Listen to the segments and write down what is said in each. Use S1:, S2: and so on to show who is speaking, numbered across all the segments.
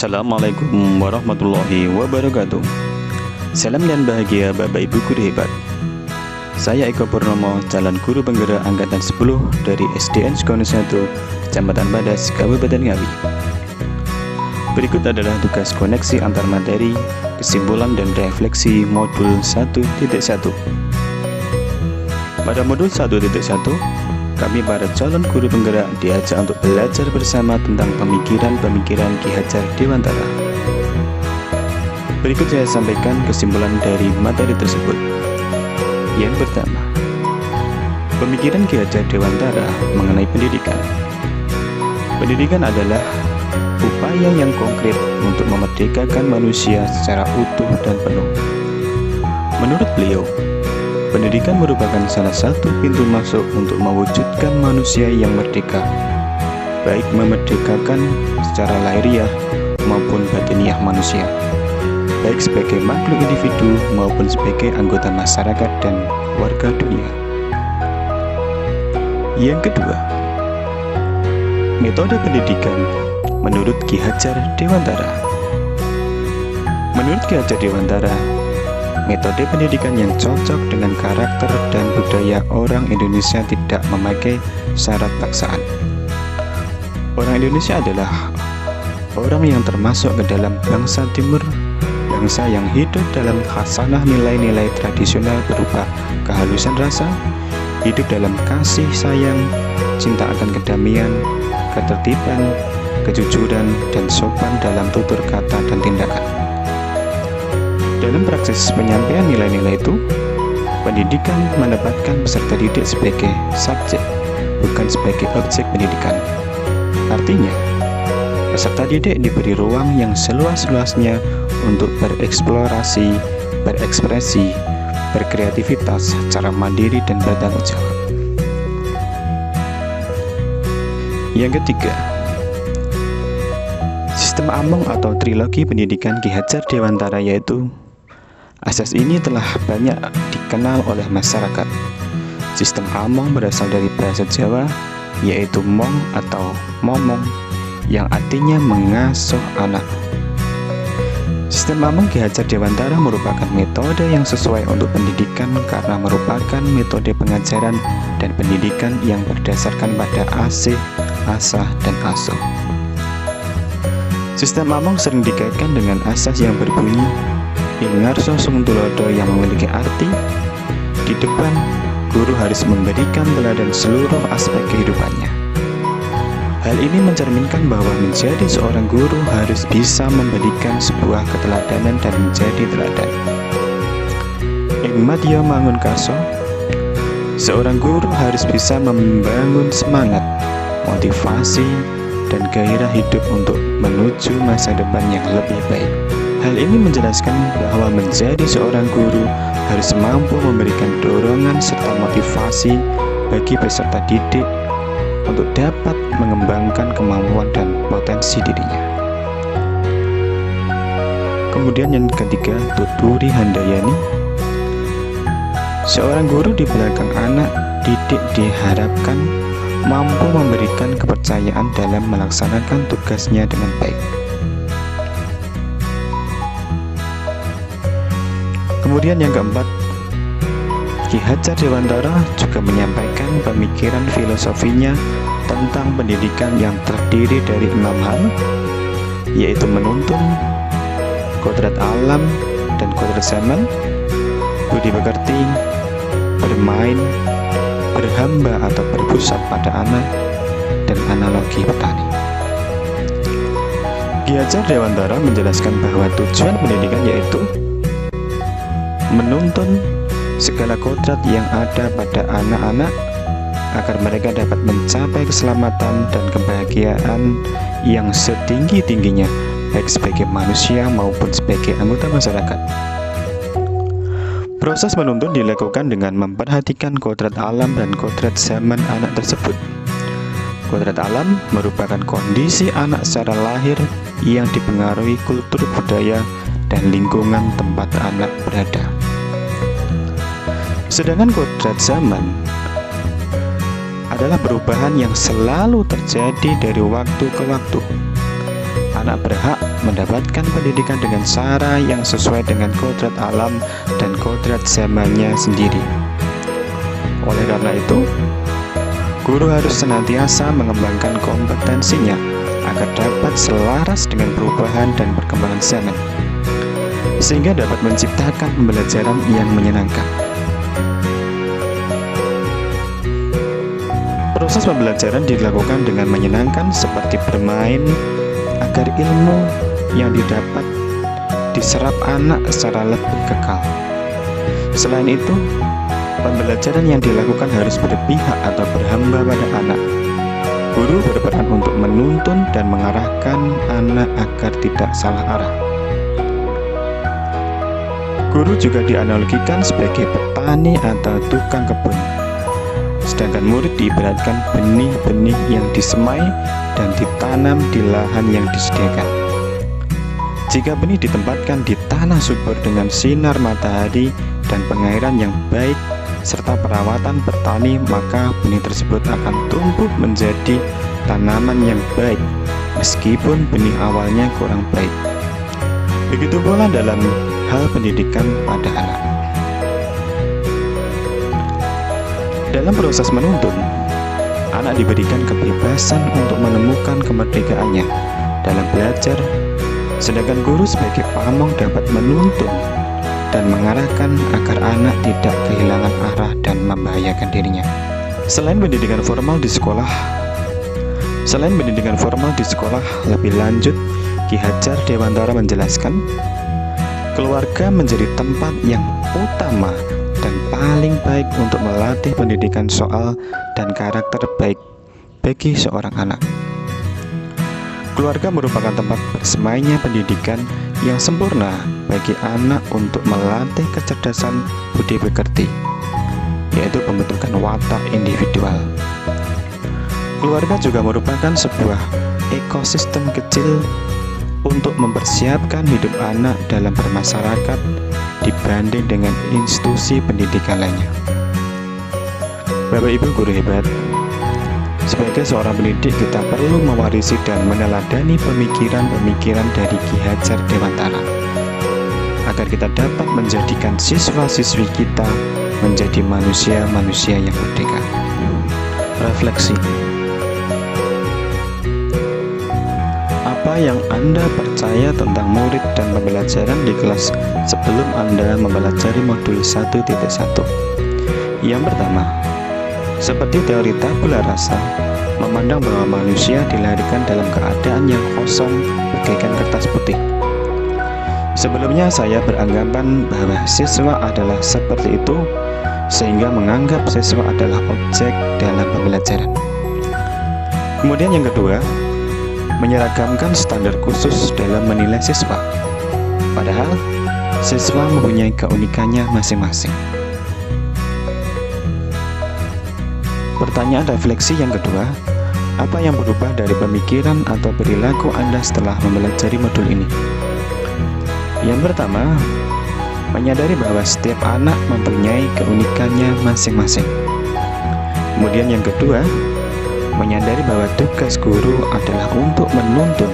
S1: Assalamualaikum warahmatullahi wabarakatuh. Salam dan bahagia Bapak Ibu guru hebat. Saya Eko Purnomo, calon guru penggerak angkatan 10 dari SDN Sukono 1, Kecamatan Badas, Kabupaten Ngawi. Berikut adalah tugas koneksi antar materi, kesimpulan dan refleksi modul 1.1. Pada modul 1.1, kami para calon guru penggerak diajak untuk belajar bersama tentang pemikiran-pemikiran Ki Hajar Dewantara. Berikut saya sampaikan kesimpulan dari materi tersebut. Yang pertama, pemikiran Ki Hajar Dewantara mengenai pendidikan. Pendidikan adalah upaya yang konkret untuk memerdekakan manusia secara utuh dan penuh. Menurut beliau, pendidikan merupakan salah satu pintu masuk untuk mewujudkan manusia yang merdeka, baik memerdekakan secara lahiriah maupun batiniah manusia, baik sebagai makhluk individu maupun sebagai anggota masyarakat dan warga dunia. Yang kedua, metode pendidikan menurut Ki Hajar Dewantara. Menurut Ki Hajar Dewantara, metode pendidikan yang cocok dengan karakter dan budaya orang Indonesia tidak memakai syarat paksaan. Orang Indonesia adalah orang yang termasuk ke dalam bangsa Timur, bangsa yang hidup dalam khasanah nilai-nilai tradisional berupa kehalusan rasa, hidup dalam kasih sayang, cinta akan kedamaian, ketertiban, kejujuran, dan sopan dalam tutur kata dan tindakan. Dalam praksis penyampaian nilai-nilai itu, pendidikan menempatkan peserta didik sebagai subjek, bukan sebagai objek pendidikan. Artinya, peserta didik diberi ruang yang seluas-luasnya untuk bereksplorasi, berekspresi, berkreativitas secara mandiri dan bertanggung jawab. Yang ketiga, sistem Among atau trilogi pendidikan Ki Hajar Dewantara, yaitu asas ini telah banyak dikenal oleh masyarakat. Sistem Among berasal dari bahasa Jawa, yaitu mong atau momong, yang artinya mengasuh anak. Sistem Among Ki Hajar Dewantara merupakan metode yang sesuai untuk pendidikan karena merupakan metode pengajaran dan pendidikan yang berdasarkan pada asih, asah, dan asuh. Sistem Among sering dikaitkan dengan asas yang berbunyi Ingarso sung tulodo, yang memiliki arti di depan guru harus memberikan teladan seluruh aspek kehidupannya. Hal ini mencerminkan bahwa menjadi seorang guru harus bisa memberikan sebuah keteladanan dan menjadi teladan. Ing Madya Mangunkarso, seorang guru harus bisa membangun semangat, motivasi, dan gairah hidup untuk menuju masa depan yang lebih baik. Hal ini menjelaskan bahwa menjadi seorang guru harus mampu memberikan dorongan serta motivasi bagi peserta didik untuk dapat mengembangkan kemampuan dan potensi dirinya. Kemudian yang ketiga, Tuturi Handayani. Seorang guru di belakang anak didik diharapkan mampu memberikan kepercayaan dalam melaksanakan tugasnya dengan baik. Kemudian yang keempat, Ki Hajar Dewantara juga menyampaikan pemikiran filosofinya tentang pendidikan yang terdiri dari 6 hal, yaitu menuntun, kodrat alam dan kodrat zaman, budi pekerti, bermain, berhamba atau berpusat pada anak, dan analogi petani. Ki Hajar Dewantara menjelaskan bahwa tujuan pendidikan yaitu menuntun segala kodrat yang ada pada anak-anak agar mereka dapat mencapai keselamatan dan kebahagiaan yang setinggi-tingginya, baik sebagai manusia maupun sebagai anggota masyarakat. Proses menuntun dilakukan dengan memperhatikan kodrat alam dan kodrat zaman anak tersebut. Kodrat alam merupakan kondisi anak secara lahir yang dipengaruhi kultur budaya dan lingkungan tempat anak berada. Sedangkan kodrat zaman adalah perubahan yang selalu terjadi dari waktu ke waktu. anak berhak mendapatkan pendidikan dengan cara yang sesuai dengan kodrat alam dan kodrat zamannya sendiri. Oleh karena itu, guru harus senantiasa mengembangkan kompetensinya agar dapat selaras dengan perubahan dan perkembangan zaman, sehingga dapat menciptakan pembelajaran yang menyenangkan. Proses pembelajaran dilakukan dengan menyenangkan seperti bermain agar ilmu yang didapat diserap anak secara lebih kekal. Selain itu, pembelajaran yang dilakukan harus berpihak atau berhamba pada anak. Guru berperan untuk menuntun dan mengarahkan anak agar tidak salah arah. Guru juga dianalogikan sebagai petani atau tukang kebun, sedangkan murid diibaratkan benih-benih yang disemai dan ditanam di lahan yang disediakan. Jika benih ditempatkan di tanah subur dengan sinar matahari dan pengairan yang baik serta perawatan petani, maka benih tersebut akan tumbuh menjadi tanaman yang baik meskipun benih awalnya kurang baik. Begitu pula dalam hal pendidikan pada anak. Dalam proses menuntun, anak diberikan kebebasan untuk menemukan kemerdekaannya dalam belajar, sedangkan guru sebagai pamong dapat menuntun dan mengarahkan agar anak tidak kehilangan arah dan membahayakan dirinya. Selain pendidikan formal di sekolah, lebih lanjut, Ki Hajar Dewantara menjelaskan, keluarga menjadi tempat yang utama dan paling baik untuk melatih pendidikan soal dan karakter baik bagi seorang anak. Keluarga merupakan tempat bersemainya pendidikan yang sempurna bagi anak untuk melatih kecerdasan budi pekerti, yaitu pembentukan watak individual. Keluarga juga merupakan sebuah ekosistem kecil untuk mempersiapkan hidup anak dalam bermasyarakat dibanding dengan institusi pendidikan lainnya. Bapak Ibu guru hebat, sebagai seorang pendidik kita perlu mewarisi dan meneladani pemikiran-pemikiran dari Ki Hajar Dewantara agar kita dapat menjadikan siswa-siswi kita menjadi manusia-manusia yang merdeka. Refleksi. Apa yang Anda percaya tentang murid dan pembelajaran di kelas sebelum Anda mempelajari modul 1.1? Yang pertama, seperti teori tabula rasa, memandang bahwa manusia dilahirkan dalam keadaan yang kosong bagaikan kertas putih. Sebelumnya saya beranggapan bahwa siswa adalah seperti itu, sehingga menganggap siswa adalah objek dalam pembelajaran. Kemudian yang kedua, menyeragamkan standar khusus dalam menilai siswa, padahal siswa mempunyai keunikannya masing-masing. Pertanyaan refleksi yang kedua, apa yang berubah dari pemikiran atau perilaku Anda setelah mempelajari modul ini? Yang pertama, menyadari bahwa setiap anak mempunyai keunikannya masing-masing. Kemudian yang kedua, menyadari bahwa tugas guru adalah untuk menuntun,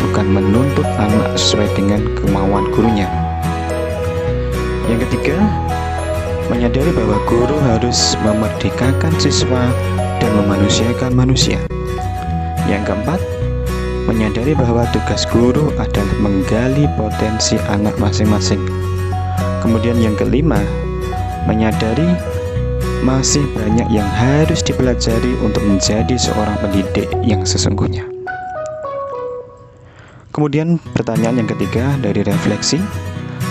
S1: bukan menuntut anak sesuai dengan kemauan gurunya. Yang ketiga, menyadari bahwa guru harus memerdekakan siswa dan memanusiakan manusia. Yang keempat, menyadari bahwa tugas guru adalah menggali potensi anak masing-masing. Kemudian yang kelima, menyadari masih banyak yang harus dipelajari untuk menjadi seorang pendidik yang sesungguhnya. Kemudian pertanyaan yang ketiga dari refleksi,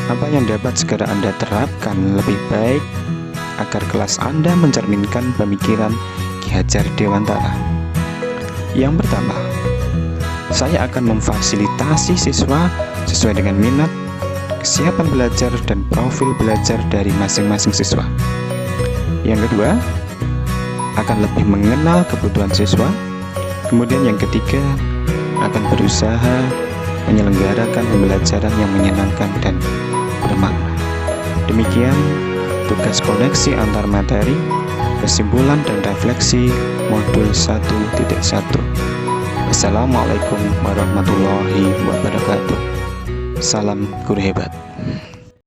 S1: apa yang dapat segera Anda terapkan lebih baik agar kelas Anda mencerminkan pemikiran Ki Hajar Dewantara? Yang pertama, saya akan memfasilitasi siswa sesuai dengan minat, kesiapan belajar, dan profil belajar dari masing-masing siswa. Yang kedua, akan lebih mengenal kebutuhan siswa. Kemudian yang ketiga, akan berusaha menyelenggarakan pembelajaran yang menyenangkan dan bermakna. Demikian tugas koneksi antar materi, kesimpulan dan refleksi modul 1.1. Wassalamualaikum warahmatullahi wabarakatuh. Salam guru hebat.